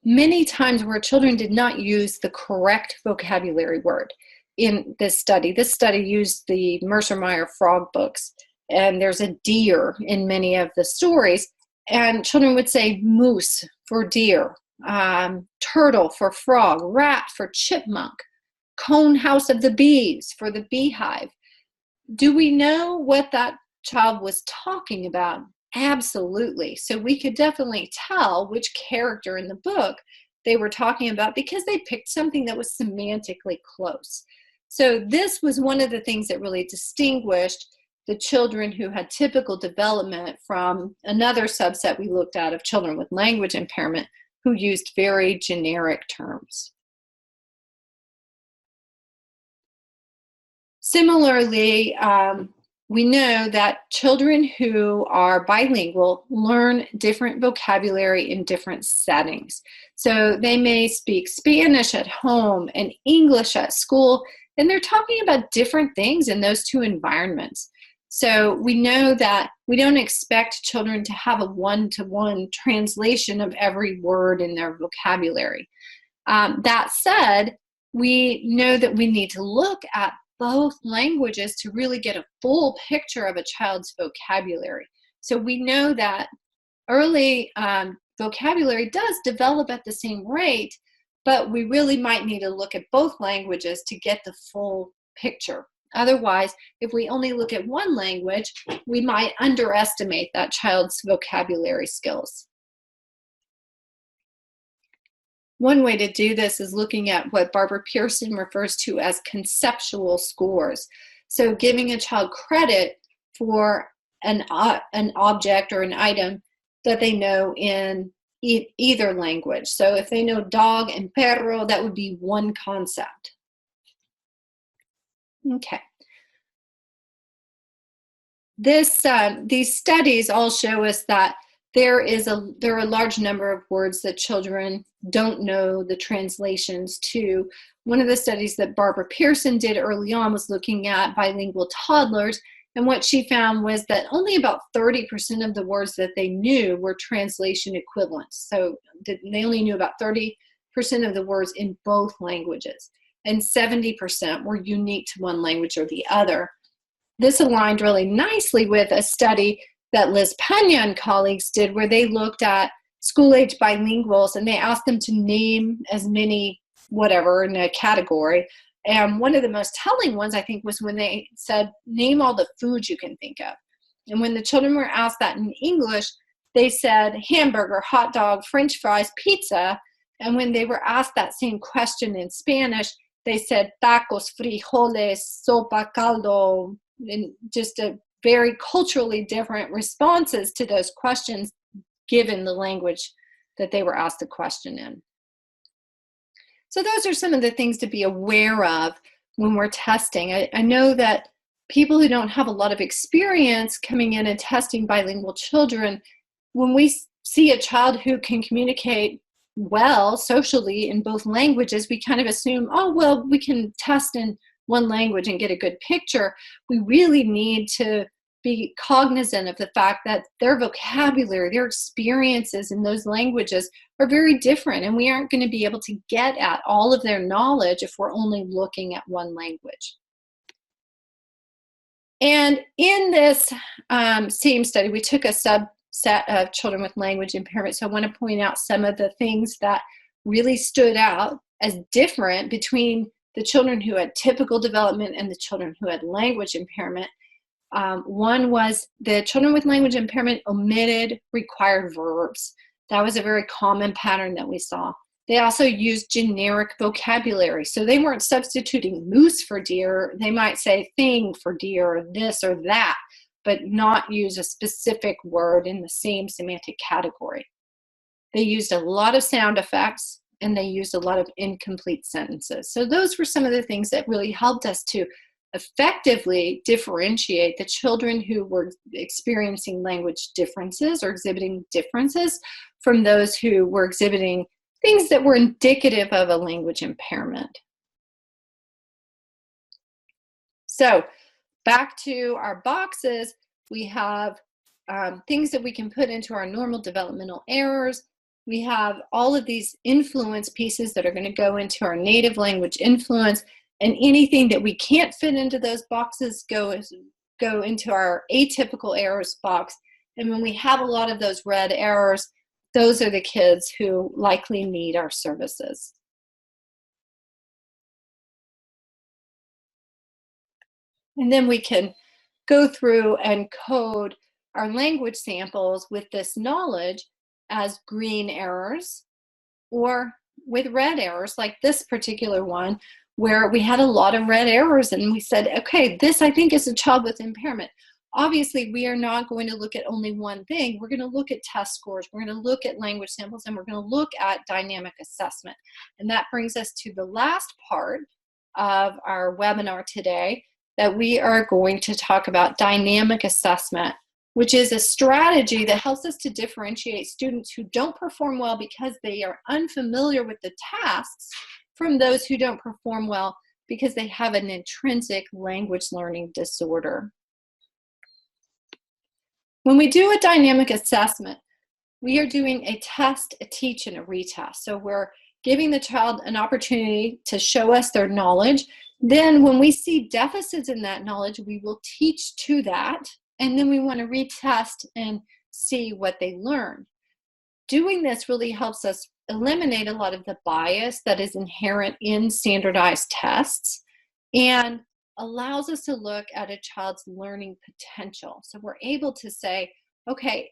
many times where children did not use the correct vocabulary word in this study. This study used the Mercer-Meyer frog books, and there's a deer in many of the stories, and children would say moose for deer, turtle for frog, rat for chipmunk, cone house of the bees for the beehive. Do we know what that child was talking about? Absolutely. So we could definitely tell which character in the book they were talking about because they picked something that was semantically close. So this was one of the things that really distinguished the children who had typical development from another subset we looked at of children with language impairment who used very generic terms. Similarly, we know that children who are bilingual learn different vocabulary in different settings. So they may speak Spanish at home and English at school, and they're talking about different things in those two environments. So we know that we don't expect children to have a one-to-one translation of every word in their vocabulary. That said, we know that we need to look at both languages to really get a full picture of a child's vocabulary. So we know that early vocabulary does develop at the same rate, but we really might need to look at both languages to get the full picture. Otherwise, if we only look at one language, we might underestimate that child's vocabulary skills. One way to do this is looking at what Barbara Pearson refers to as conceptual scores. So giving a child credit for an object or an item that they know in either language. So if they know dog and perro, that would be one concept. Okay. These studies all show us that there are a large number of words that children don't know the translations to. One of the studies that Barbara Pearson did early on was looking at bilingual toddlers, and what she found was that only about 30% of the words that they knew were translation equivalents. So they only knew about 30% of the words in both languages, and 70% were unique to one language or the other. This aligned really nicely with a study that Liz Pena and colleagues did where they looked at school-age bilinguals and they asked them to name as many whatever in a category. And one of the most telling ones, I think, was when they said, name all the foods you can think of. And when the children were asked that in English, they said hamburger, hot dog, French fries, pizza. And when they were asked that same question in Spanish, they said tacos, frijoles, sopa, caldo, and just a very culturally different responses to those questions given the language that they were asked the question in. So those are some of the things to be aware of when we're testing. I know that people who don't have a lot of experience coming in and testing bilingual children, when we see a child who can communicate well socially in both languages, we kind of assume, oh, well, we can test in one language and get a good picture. We really need to be cognizant of the fact that their vocabulary, their experiences in those languages are very different, and we aren't going to be able to get at all of their knowledge if we're only looking at one language. And in this same study, we took a subset of children with language impairment. So I want to point out some of the things that really stood out as different between the children who had typical development and the children who had language impairment. One was the children with language impairment omitted required verbs. That was a very common pattern that we saw. They also used generic vocabulary. So they weren't substituting moose for deer. They might say thing for deer, or this or that, but not use a specific word in the same semantic category. They used a lot of sound effects, and they used a lot of incomplete sentences. So those were some of the things that really helped us to effectively differentiate the children who were experiencing language differences or exhibiting differences from those who were exhibiting things that were indicative of a language impairment. So back to our boxes, we have things that we can put into our normal developmental errors. We have all of these influence pieces that are going to go into our native language influence, and anything that we can't fit into those boxes go into our atypical errors box. And when we have a lot of those red errors, those are the kids who likely need our services. And then we can go through and code our language samples with this knowledge as green errors, or with red errors, like this particular one, where we had a lot of red errors, and we said, okay, this I think is a child with impairment. Obviously, we are not going to look at only one thing. We're going to look at test scores, we're going to look at language samples, and we're going to look at dynamic assessment. And that brings us to the last part of our webinar today, that we are going to talk about dynamic assessment, which is a strategy that helps us to differentiate students who don't perform well because they are unfamiliar with the tasks from those who don't perform well because they have an intrinsic language learning disorder. When we do a dynamic assessment, we are doing a test, a teach, and a retest. So we're giving the child an opportunity to show us their knowledge. Then when we see deficits in that knowledge, we will teach to that. And then we want to retest and see what they learned. Doing this really helps us eliminate a lot of the bias that is inherent in standardized tests and allows us to look at a child's learning potential. So we're able to say, okay,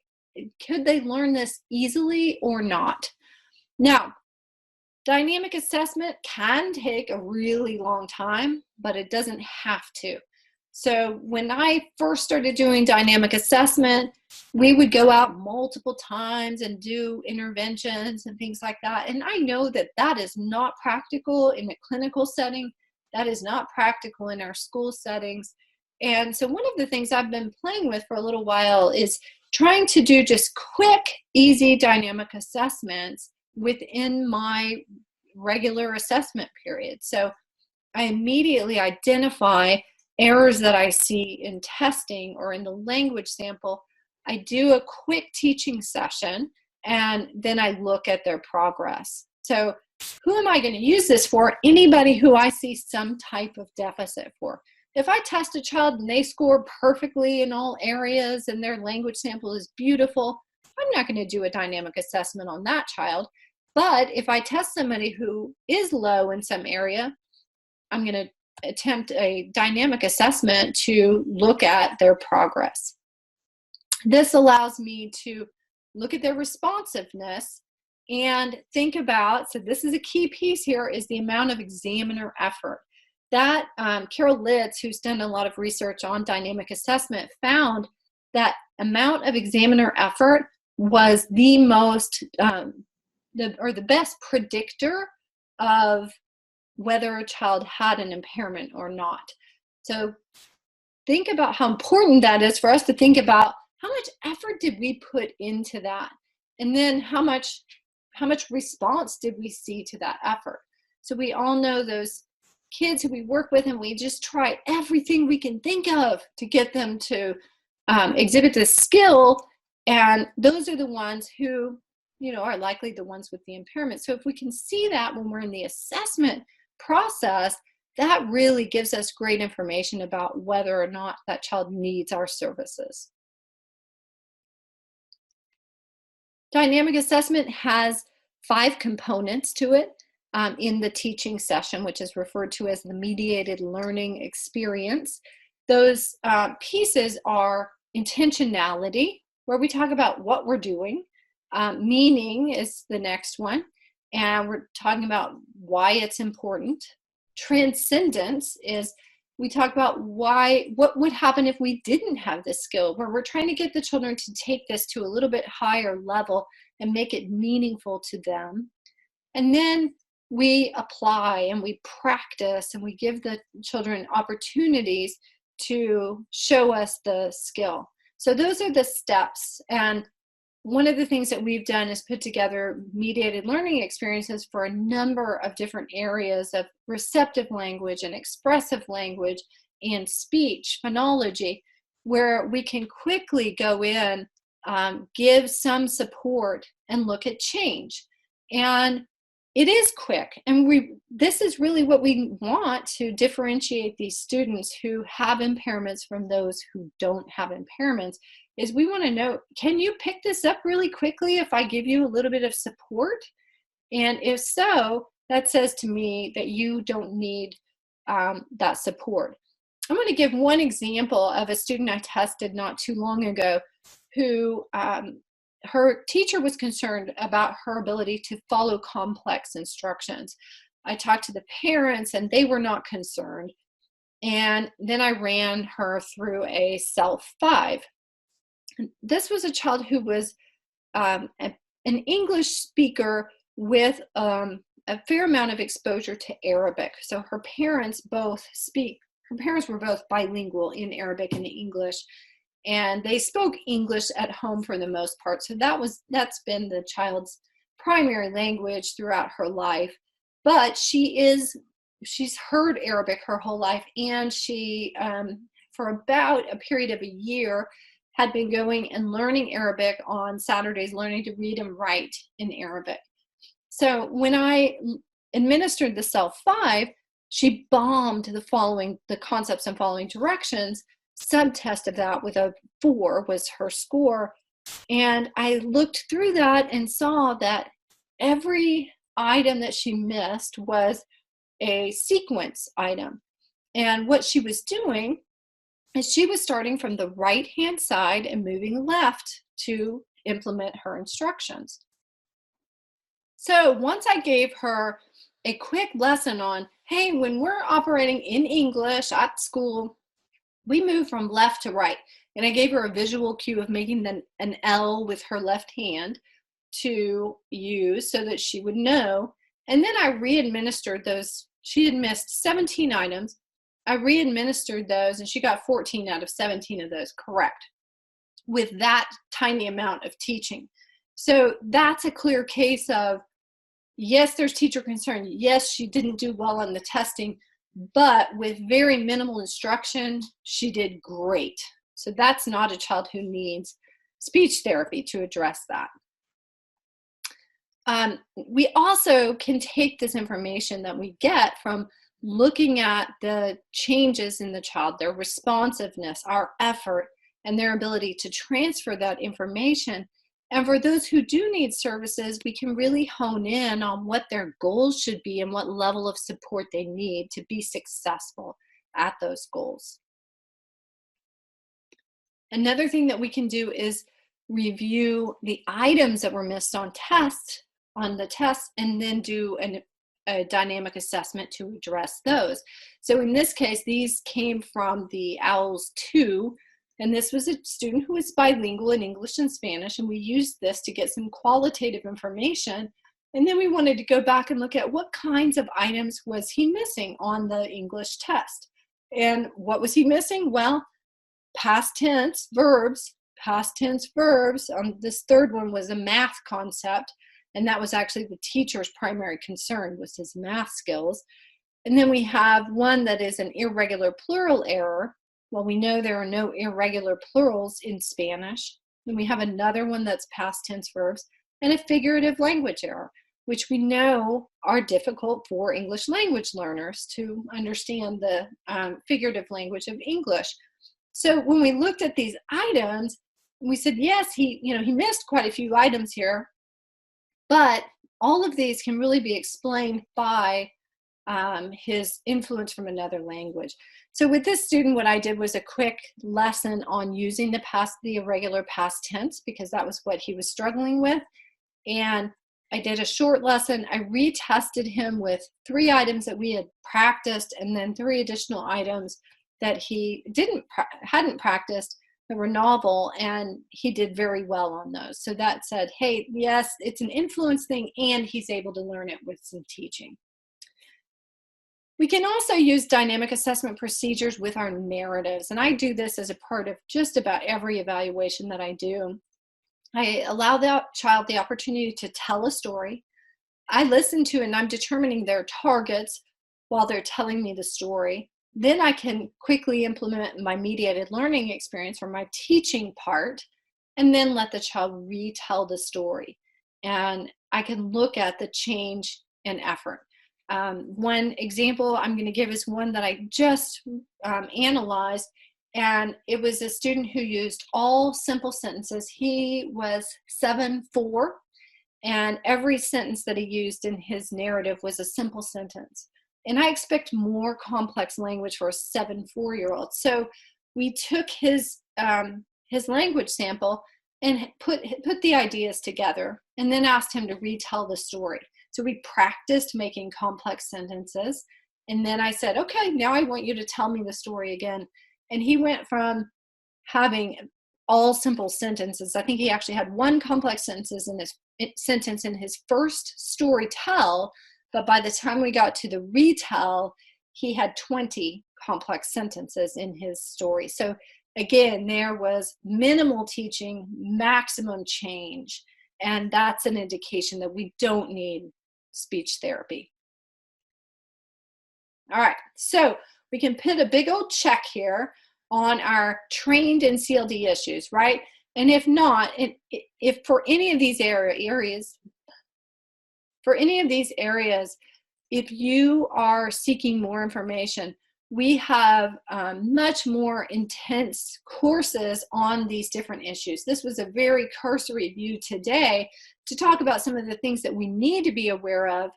could they learn this easily or not? Now, dynamic assessment can take a really long time, but it doesn't have to. So when I first started doing dynamic assessment, we would go out multiple times and do interventions and things like that. And I know that that is not practical in a clinical setting. That is not practical in our school settings. And so one of the things I've been playing with for a little while is trying to do just quick, easy dynamic assessments within my regular assessment period. So I immediately identify errors that I see in testing or in the language sample. I do a quick teaching session, and then I look at their progress. So who am I going to use this for? Anybody who I see some type of deficit for. If I test a child and they score perfectly in all areas and their language sample is beautiful, I'm not going to do a dynamic assessment on that child. But if I test somebody who is low in some area, I'm going to attempt a dynamic assessment to look at their progress. This allows me to look at their responsiveness and think about, so this is a key piece here, is the amount of examiner effort. That Carol Litz, who's done a lot of research on dynamic assessment, found that amount of examiner effort was the most, the best predictor of whether a child had an impairment or not. So think about how important that is for us to think about how much effort did we put into that, and then how much response did we see to that effort. So we all know those kids who we work with and we just try everything we can think of to get them to exhibit this skill, and those are the ones who, you know, are likely the ones with the impairment. So if we can see that when we're in the assessment process, that really gives us great information about whether or not that child needs our services. Dynamic assessment has 5 components to it in the teaching session, which is referred to as the mediated learning experience. Those pieces are intentionality, where we talk about what we're doing. Meaning is the next one, and we're talking about why it's important. Transcendence is, we talk about what would happen if we didn't have this skill, where we're trying to get the children to take this to a little bit higher level and make it meaningful to them. And then we apply and we practice and we give the children opportunities to show us the skill. So those are the steps. And one of the things that we've done is put together mediated learning experiences for a number of different areas of receptive language and expressive language and speech, phonology, where we can quickly go in, give some support, and look at change. And it is quick, and this is really what we want to differentiate these students who have impairments from those who don't have impairments, is we want to know, can you pick this up really quickly if I give you a little bit of support? And if so, that says to me that you don't need that support. I'm going to give one example of a student I tested not too long ago who her teacher was concerned about her ability to follow complex instructions. I talked to the parents and they were not concerned. And then I ran her through a self-5. This was a child who was an English speaker with a fair amount of exposure to Arabic. So her parents were both bilingual in Arabic and English. And they spoke English at home for the most part. So that's been the child's primary language throughout her life. But she's heard Arabic her whole life, and she, for about a period of a year, had been going and learning Arabic on Saturdays, learning to read and write in Arabic. So when I administered the self-5, she bombed the concepts and following directions. Subtest of that with a 4 was her score. And I looked through that and saw that every item that she missed was a sequence item. And what she was doing is she was starting from the right-hand side and moving left to implement her instructions. So once I gave her a quick lesson on, hey, when we're operating in English at school, we move from left to right. And I gave her a visual cue of making an L with her left hand to use so that she would know. And then I re-administered those. She had missed 17 items. I re-administered those, and she got 14 out of 17 of those correct with that tiny amount of teaching. So that's a clear case of, yes, there's teacher concern. Yes, she didn't do well on the testing, but with very minimal instruction, she did great. So that's not a child who needs speech therapy to address that. We also can take this information that we get from looking at the changes in the child, their responsiveness, our effort, and their ability to transfer that information. And for those who do need services, we can really hone in on what their goals should be and what level of support they need to be successful at those goals. Another thing that we can do is review the items that were missed on tests on the test and then do a dynamic assessment to address those. So in this case, these came from the OWLS 2, and this was a student who was bilingual in English and Spanish, and we used this to get some qualitative information. And then we wanted to go back and look at what kinds of items was he missing on the English test. And what was he missing? Well, past tense verbs. This third one was a math concept, and that was actually the teacher's primary concern, was his math skills. And then we have one that is an irregular plural error. Well, we know there are no irregular plurals in Spanish. Then we have another one that's past tense verbs, and a figurative language error, which we know are difficult for English language learners to understand the figurative language of English. So when we looked at these items, we said, yes, he missed quite a few items here, but all of these can really be explained by his influence from another language. So with this student, what I did was a quick lesson on using the irregular past tense, because that was what he was struggling with. And I did a short lesson. I retested him with 3 items that we had practiced, and then 3 additional items that he hadn't practiced that were novel, and he did very well on those. So that said, hey, yes, it's an influence thing, and he's able to learn it with some teaching. We can also use dynamic assessment procedures with our narratives, and I do this as a part of just about every evaluation that I do. I allow the child the opportunity to tell a story. I listen to and I'm determining their targets while they're telling me the story. Then I can quickly implement my mediated learning experience, or my teaching part, and then let the child retell the story. And I can look at the change in effort. One example I'm going to give is one that I just analyzed, and it was a student who used all simple sentences. He was 7'4", and every sentence that he used in his narrative was a simple sentence. And I expect more complex language for a 7'4" So we took his language sample and put the ideas together, and then asked him to retell the story. So we practiced making complex sentences, and then I said, okay, now I want you to tell me the story again. And he went from having all simple sentences. I think he actually had 1 complex sentence in his first story tell, but by the time we got to the retell, he had 20 complex sentences in his story. So again, there was minimal teaching, maximum change, and that's an indication that we don't need speech therapy. All right, so we can put a big old check here on our trained in CLD issues, right? And if not, if for any of these areas, if you are seeking more information, we have much more intense courses on these different issues. This was a very cursory view today to talk about some of the things that we need to be aware of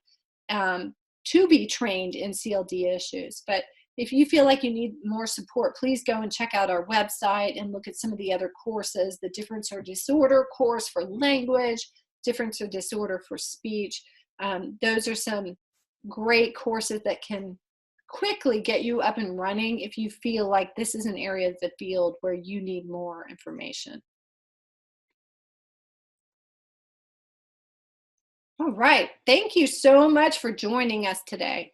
to be trained in CLD issues. But if you feel like you need more support, please go and check out our website and look at some of the other courses, the difference or disorder course for language, difference or disorder for speech. Those are some great courses that can quickly get you up and running if you feel like this is an area of the field where you need more information. All right, thank you so much for joining us today.